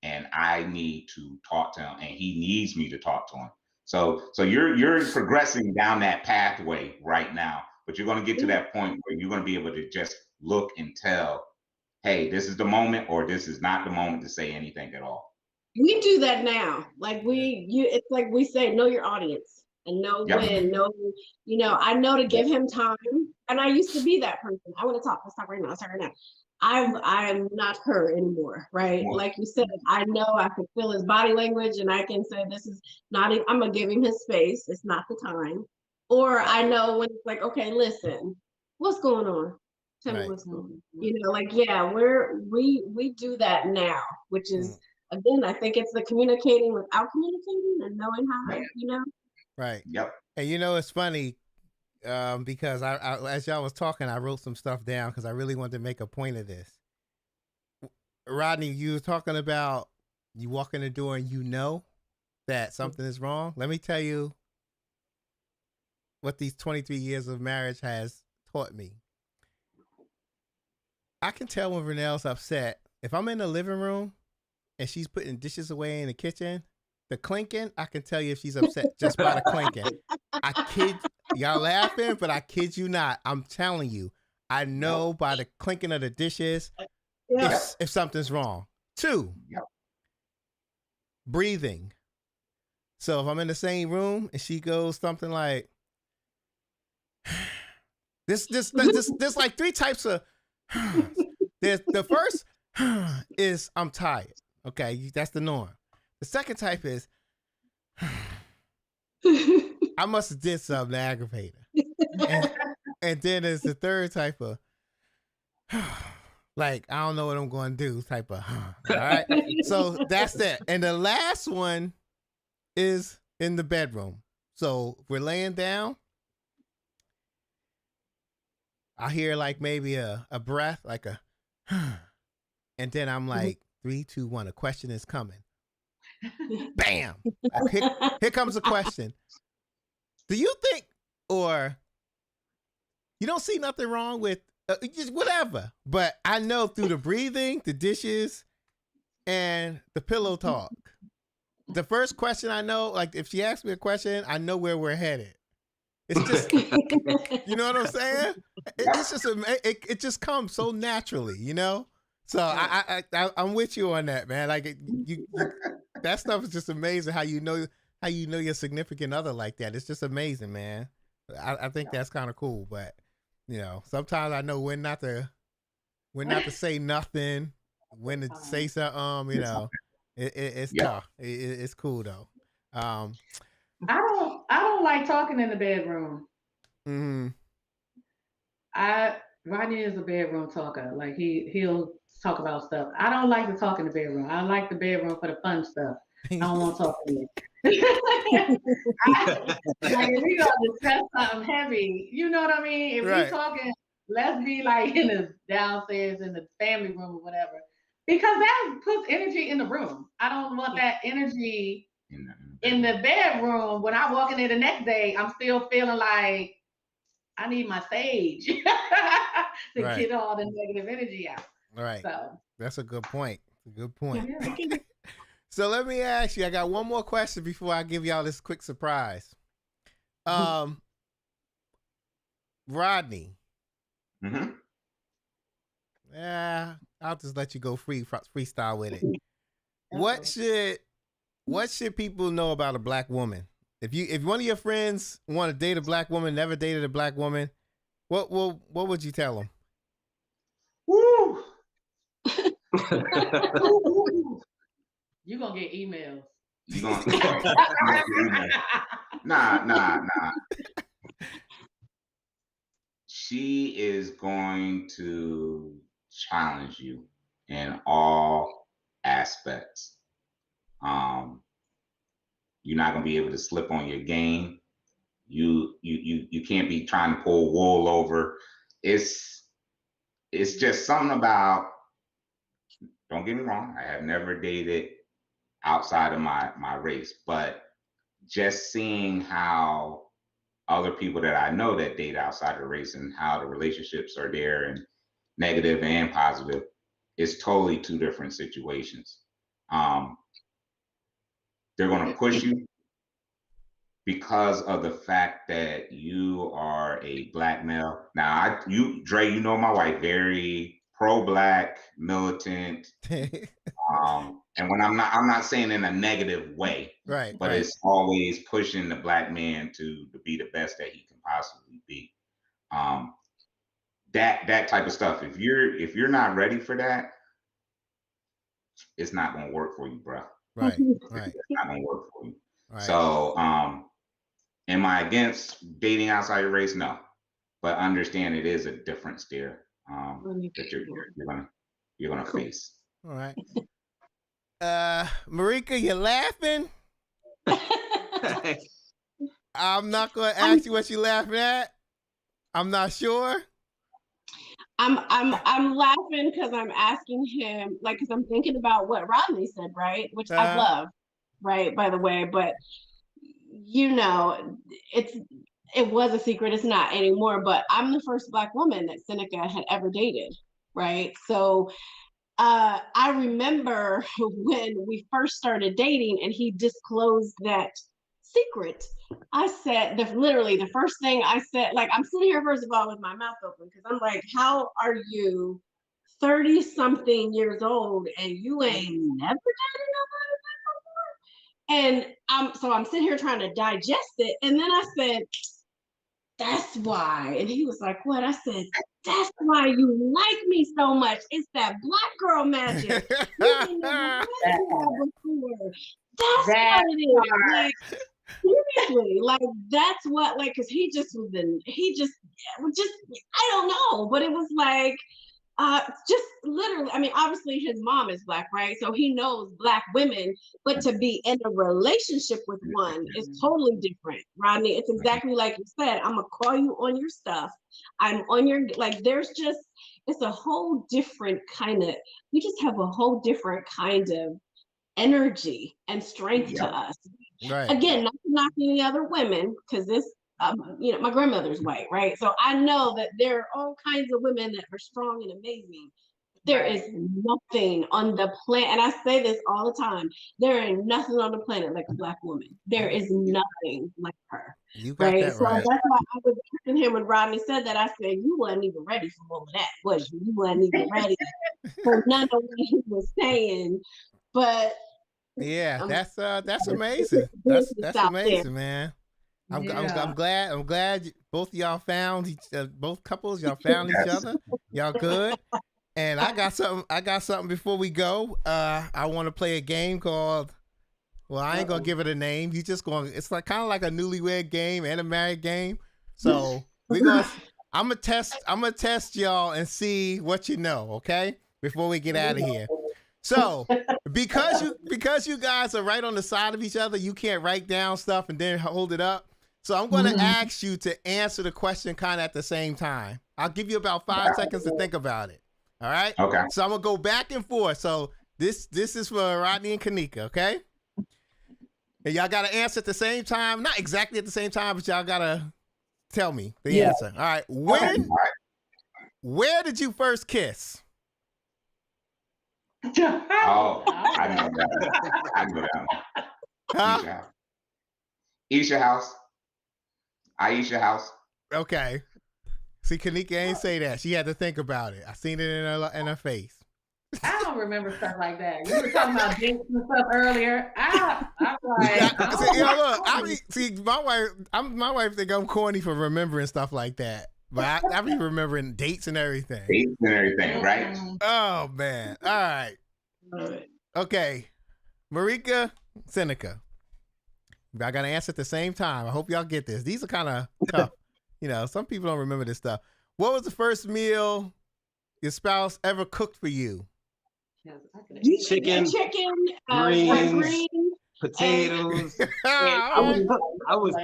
and I need to talk to him, and he needs me to talk to him. So you're progressing down that pathway right now, but you're going to get to that point where you're going to be able to just look and tell, hey, this is the moment, or this is not the moment to say anything at all. We do that now. Like it's like we say, know your audience and know when, I know to give him time. And I used to be that person. I want to talk. Let's talk right now. Let's talk right now. I'm not her anymore, right? Like you said, I know I can feel his body language, and I can say, this is not, I'm gonna give him his space. It's not the time. Or I know when it's like, okay, listen, what's going on? Tell me what's going on. Like, yeah, we do that now, which is, again, I think it's the communicating without communicating and knowing how to, Right. Yep. And it's funny, because I as y'all was talking, I wrote some stuff down because I really wanted to make a point of this. Rodney, you were talking about you walk in the door and you know that something is wrong. Let me tell you what these 23 years of marriage has taught me. I can tell when Renelle's upset. If I'm in the living room and she's putting dishes away in the kitchen, the clinking, I can tell you if she's upset just by the clinking. I kid, y'all laughing, but I kid you not. I'm telling you, I know by the clinking of the dishes if something's wrong. 2, breathing. So if I'm in the same room and she goes something like, there's like 3 types of, there's the first is I'm tired. Okay, that's the norm. The second type is I must have did something to aggravate her. And then there's the third type of like, I don't know what I'm going to do type of all right. So that's that. And the last one is in the bedroom. So we're laying down. I hear like maybe a breath, like a and then I'm like, 3, 2, 1, a question is coming. Bam! Here comes a question. Do you think, or you don't see nothing wrong with just whatever? But I know through the breathing, the dishes, and the pillow talk. The first question I know, like if she asks me a question, I know where we're headed. It's just, you know what I'm saying? It's just it just comes so naturally, So I'm with you on that, man. Like you that stuff is just amazing. How you know your significant other like that. It's just amazing, man. I think that's kind of cool. But sometimes I know when not to say nothing, when to say something. It's tough. It's cool though. I don't like talking in the bedroom. Mm-hmm. Rodney is a bedroom talker. Like he'll talk about stuff. I don't like to talk in the bedroom. I like the bedroom for the fun stuff. I don't want to talk to you. Like if we gonna discuss something heavy, you know what I mean? If we talking, let's be like in the downstairs in the family room or whatever. Because that puts energy in the room. I don't want that energy in the bedroom. When I walk in there the next day, I'm still feeling like I need my sage to get all the negative energy out. Right. So that's a good point. Yeah. So let me ask you, I got one more question before I give y'all this quick surprise. Rodney. Mm-hmm. Yeah, I'll just let you go freestyle with it. What should people know about a black woman? If one of your friends want to date a black woman, never dated a black woman, what would you tell them? Woo! You're gonna get emails. Nah. She is going to challenge you in all aspects. You're not gonna be able to slip on your game. You can't be trying to pull wool over. It's just something about. Don't get me wrong. I have never dated outside of my race, but just seeing how other people that I know that date outside of race and how the relationships are there, and negative and positive. It's totally two different situations. They're going to push you because of the fact that you are a Black male. Now, Dre, you know my wife, very pro-Black, militant. And when I'm not saying in a negative way, right, but right. it's always pushing the Black man to be the best that he can possibly be. That type of stuff. If you're not ready for that, it's not gonna work for you, bro. Right, right. It's not gonna work for you. Right. So, am I against dating outside your race? No, but understand it is a difference there that you're gonna face. All right. Marika, you laughing? I'm not gonna ask you what you laughing at. I'm not sure. I'm laughing because I'm asking him, like, because I'm thinking about what Rodney said, right? Which I love, right? By the way, but you know, it was a secret. It's not anymore. But I'm the first Black woman that Seneca had ever dated, right? So I remember when we first started dating and he disclosed that secret. I said, literally the first thing I said, like, I'm sitting here first of all with my mouth open because I'm like, how are you 30 something years old and you ain't never dated nobody before? And so I'm sitting here trying to digest it. And then I said, that's why. And he was like, what? I said, that's why you like me so much. It's that Black girl magic. You ain't never had that before. That's what it is. Like, seriously, like that's what, like, because he just I don't know, but it was like just literally, I mean, obviously his mom is Black, right? So he knows Black women, but to be in a relationship with one is totally different, Rodney. It's exactly like you said. I'm gonna call you on your stuff. I'm on your, like, it's a whole different we just have a whole different kind of energy and strength to us. Right. Again, not to knock any other women, because this, my grandmother's white, right? So I know that there are all kinds of women that are strong and amazing. There is nothing on the planet, and I say this all the time, there ain't nothing on the planet like a Black woman. There is nothing like her. You got that So right. that's why I was asking him when Rodney said that. I said, you wasn't even ready for all of that, was you? You wasn't even ready for none of what he was saying. But yeah, that's amazing. That's amazing, man. I'm glad both of y'all found both couples. Y'all found each other. Y'all good. And I got something before we go. I want to play a game called. Well, I ain't gonna give it a name. You just going. It's like kind of like a newlywed game and a married game. So I'm gonna test y'all and see what you know. Okay, before we get out of here. So because you guys are right on the side of each other, you can't write down stuff and then hold it up. So I'm going to ask you to answer the question kind of at the same time. I'll give you about 5 seconds to think about it. All right? Okay. So I'm going to go back and forth. So this is for Rodney and Kanika, okay? And y'all got to answer at the same time. Not exactly at the same time, but y'all got to tell me the answer. All right. Where did you first kiss? Oh, I know that. I know that. Huh? Aisha house. Aisha house. Okay. See, Kanika ain't say that. She had to think about it. I seen it in her face. I don't remember stuff like that. You were talking about dates and stuff earlier. I'm like, see, my wife think I'm corny for remembering stuff like that. But I be remembering dates and everything. Dates and everything, right? Oh, man. All right. Okay. Marika, Seneca. I got to answer at the same time. I hope y'all get this. These are kind of tough. You know, some people don't remember this stuff. What was the first meal your spouse ever cooked for you? Chicken, greens, potatoes. I was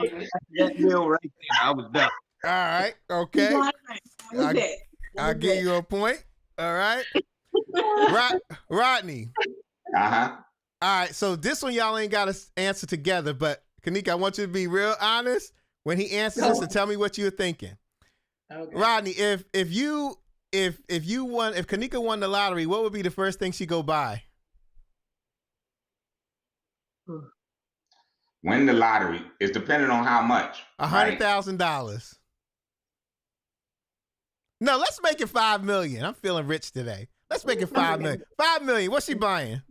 that meal right there. I was done. All right. Okay. I'll give you a point. All right. Rodney. Uh-huh. All right. So this one y'all ain't got to answer together, but Kanika, I want you to be real honest when he answers this and tell me what you're thinking. Okay. Rodney, if you if Kanika won the lottery, what would be the first thing she go buy? Win the lottery is dependent on how much. $100,000. No, let's make it $5 million. I'm feeling rich today. Let's make it $5 million. $5 million. What's she buying?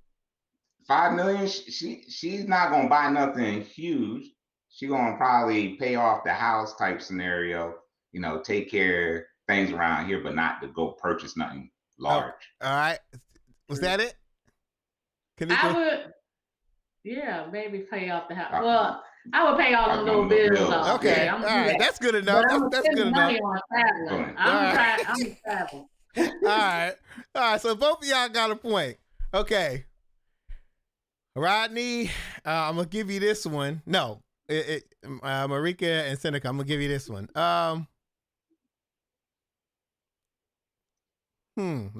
$5 million. She's not gonna buy nothing huge. She's gonna probably pay off the house type scenario. You know, take care of things around here, but not to go purchase nothing large. All right. Was that it? I would, maybe pay off the house. Well, I would pay all the little bills off. Okay, Yeah, all right, that's good enough. That's good enough. On traveling. I'm traveling. All right. So both of y'all got a point. Okay, Rodney, I'm gonna give you this one. No, Marika and Seneca, I'm gonna give you this one. Let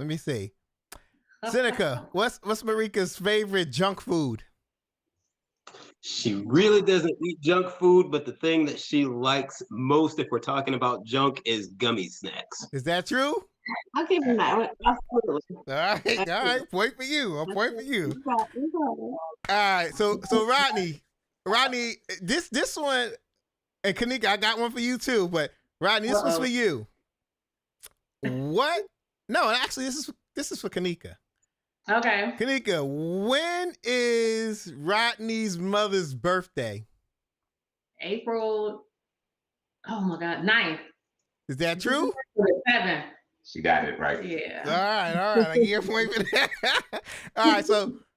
me see. Seneca, what's Marika's favorite junk food? She really doesn't eat junk food, but the thing that she likes most, if we're talking about junk, is gummy snacks. Is that true? I'll give him that one. Absolutely. All right. Point for you. I'll point for you. All right. So Rodney, this one, and Kanika, I got one for you too. But Rodney, this one's for you. What? No, actually, this is for Kanika. Okay. Kanika, when is Rodney's mother's birthday? April, oh my God, 9th. Is that true? 7. She got it right. Yeah. All right. I give you a point for that. All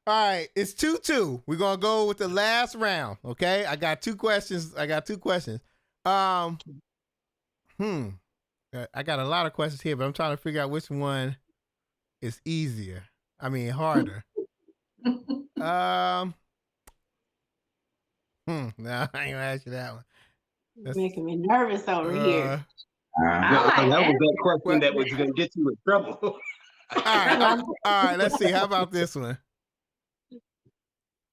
right. It's 2-2. We're gonna go with the last round. Okay. I got two questions. I got a lot of questions here, but I'm trying to figure out which one is easier. I mean, harder. No, I ain't gonna ask you that one. That's making me nervous over here. That was that question that was gonna get you in trouble. All right. Let's see. How about this one?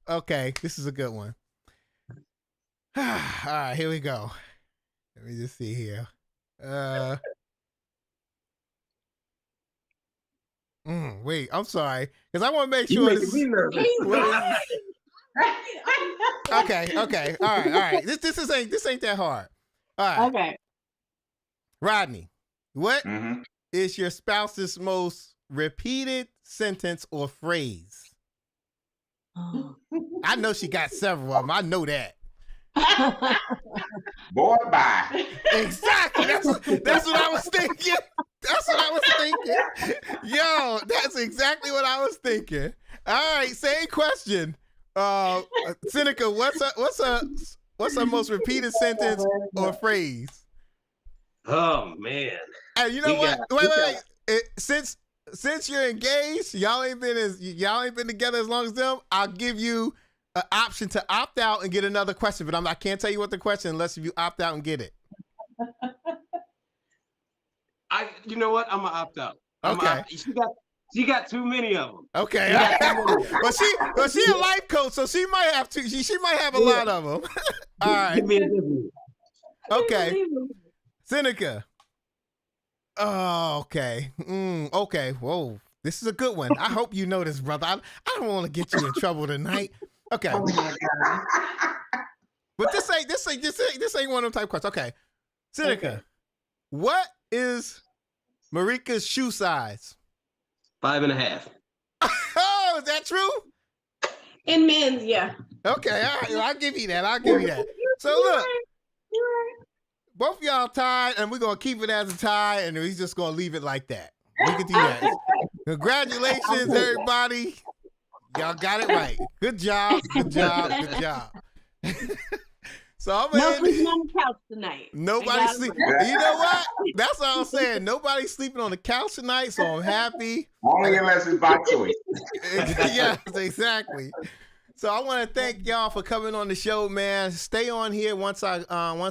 Okay, this is a good one. All right, here we go. Let me just see here. Wait, I'm sorry, because I want to make sure. Okay. All right. This ain't that hard. All right. Okay. Rodney, what is your spouse's most repeated sentence or phrase? I know she got several of them. I know that. Boy, bye. Exactly. That's what I was thinking. Yo, that's exactly what I was thinking. All right, same question. Seneca, what's her most repeated sentence or phrase? Oh man. And you know what? Wait. Since you're engaged, y'all ain't been together as long as them. I'll give you an option to opt out and get another question, but I can't tell you what the question unless you opt out and get it. You know what? I'm gonna opt out. Okay. She got too many of them. Okay. But she a life coach, so she might have to. She might have a lot of them. All right. Give me a different one. Okay. Seneca. Oh, okay. Okay. Whoa. This is a good one. I hope you know this, brother. I don't want to get you in trouble tonight. Okay. Oh my God. But this ain't one of them type questions. Okay. Seneca, what is Marika's shoe size? 5.5. Oh, is that true? In men's, yeah. Okay, all right. I'll give you that. So look, both of y'all tied, and we're gonna keep it as a tie, and we're just gonna leave it like that. We can do that. Congratulations, everybody. Y'all got it right. Good job. So I'm no sleeping on the couch tonight. Nobody sleep. You know what? That's what I'm saying. Nobody's sleeping on the couch tonight, so I'm happy. Only unless it's by choice. Yes, exactly. So I want to thank y'all for coming on the show, man. Stay on here once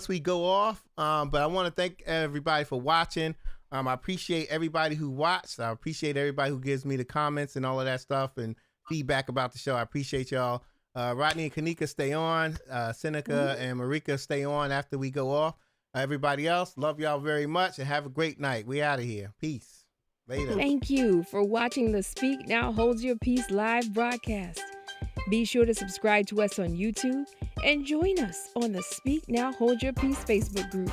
we go off. But I want to thank everybody for watching. I appreciate everybody who watched. I appreciate everybody who gives me the comments and all of that stuff and feedback about the show. I appreciate y'all. Rodney and Kanika, stay on. Seneca and Marika, stay on after we go off. Everybody else, love y'all very much and have a great night. We out of here. Peace. Later. Thank you for watching the Speak Now Hold Your Peace live broadcast. Be sure to subscribe to us on YouTube and join us on the Speak Now Hold Your Peace Facebook group.